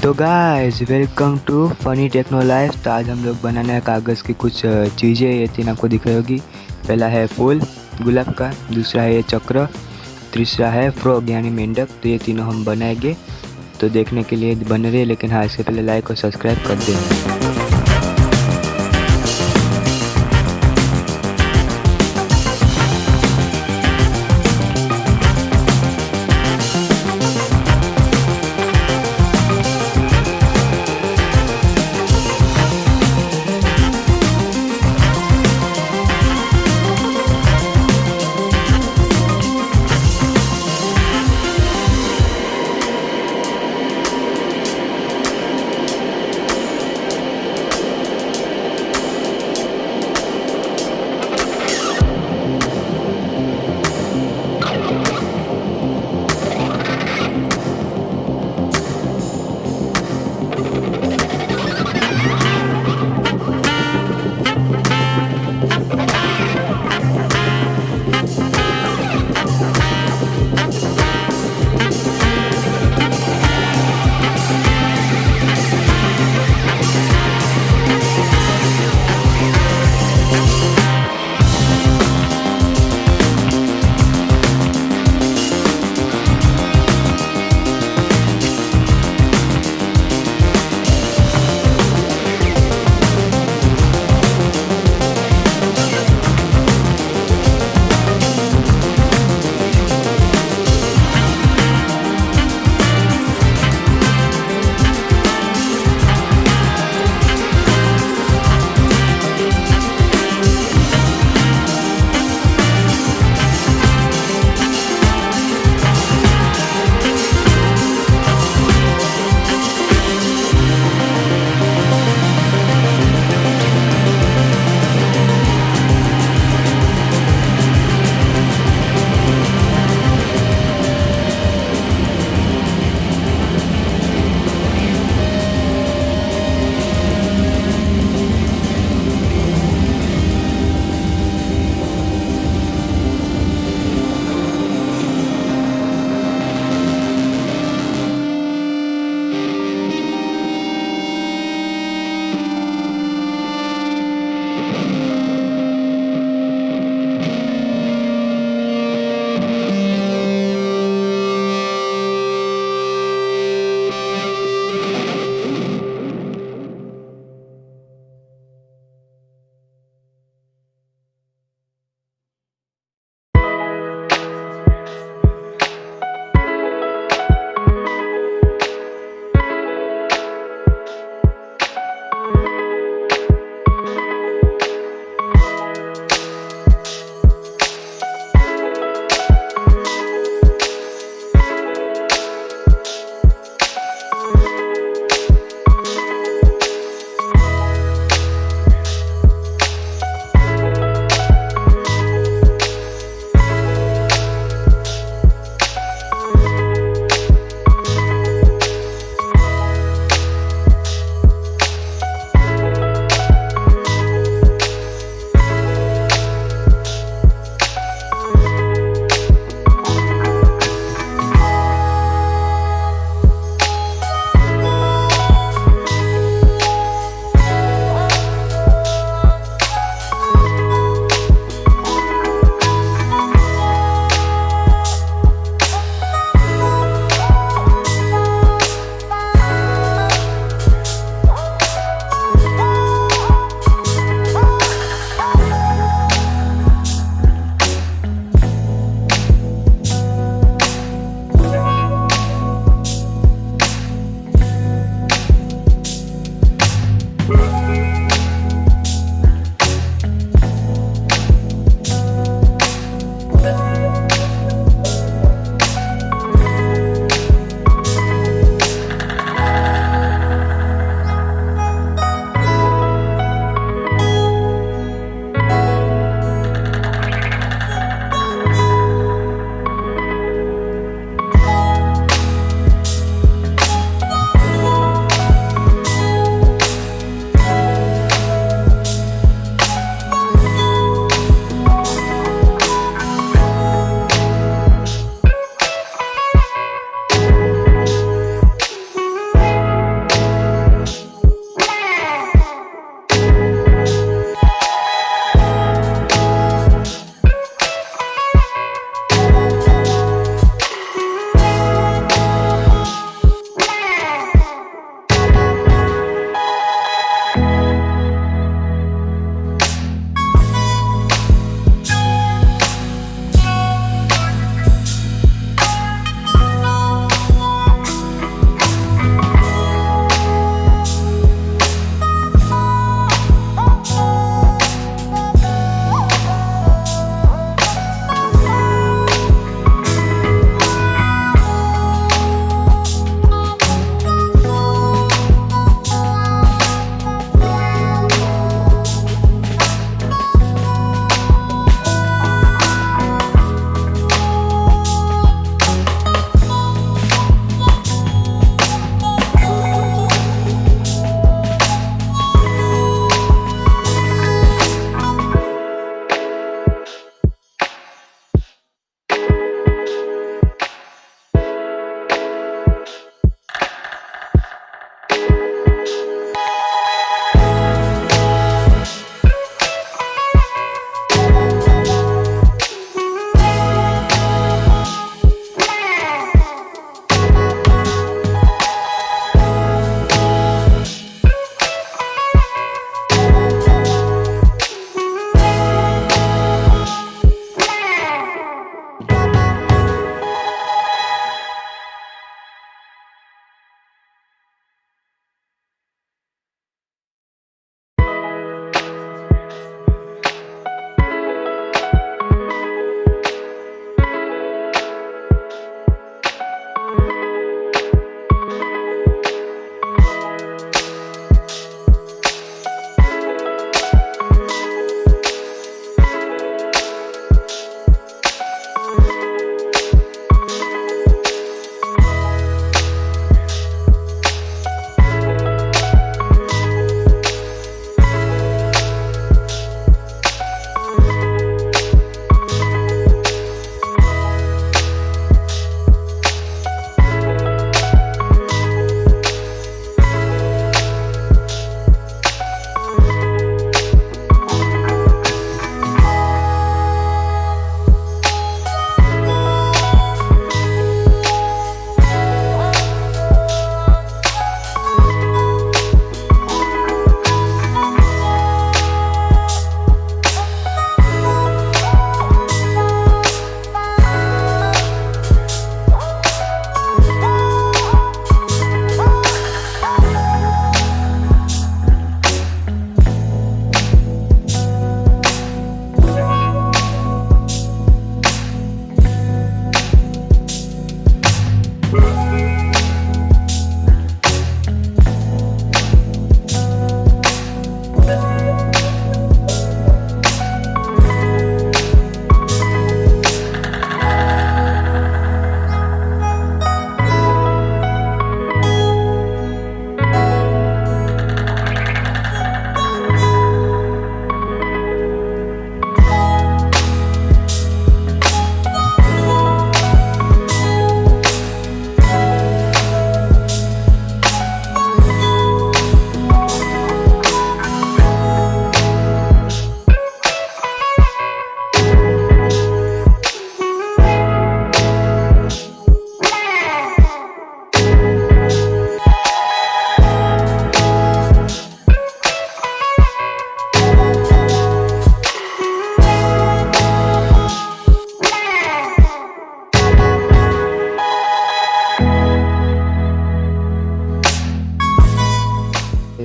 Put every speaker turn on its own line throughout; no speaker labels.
तो guys welcome to funny techno life. तो आज हम लोग बनाना है कागज़ की कुछ चीज़ें। ये तीन आपको दिख रही होगी। पहला है फूल गुलाब का, दूसरा है ये चक्र, तीसरा है फ्रॉग यानी मेंढक। तो ये तीनों हम बनाएंगे। तो देखने के लिए बन रहे हैं, लेकिन हाँ इससे पहले लाइक और सब्सक्राइब कर दें।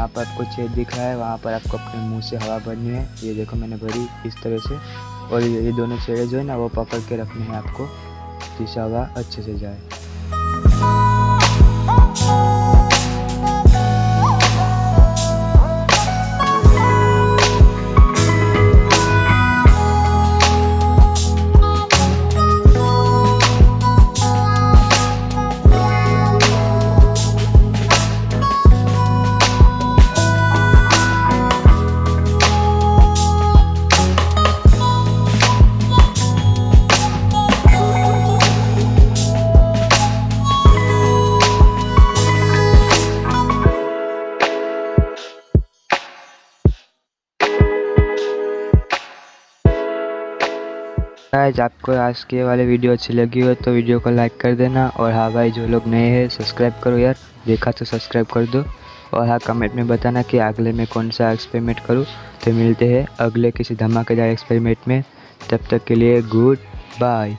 जहाँ पर आपको छेद दिख रहा है वहाँ पर आपको अपने मुंह से हवा भरनी है। ये देखो मैंने भरी इस तरह से, और ये दोनों छेड़े जो है ना वो पकड़ के रखने हैं आपको, जिससे हवा अच्छे से जाए। गाइस, आपको आज के वाले वीडियो अच्छी लगी हो तो वीडियो को लाइक कर देना, और हाँ भाई जो लोग नए हैं सब्सक्राइब करो यार, देखा तो सब्सक्राइब कर दो, और हाँ कमेंट में बताना कि अगले में कौन सा एक्सपेरिमेंट करूँ। तो मिलते हैं अगले किसी धमाकेदार एक्सपेरिमेंट में, तब तक के लिए गुड बाय।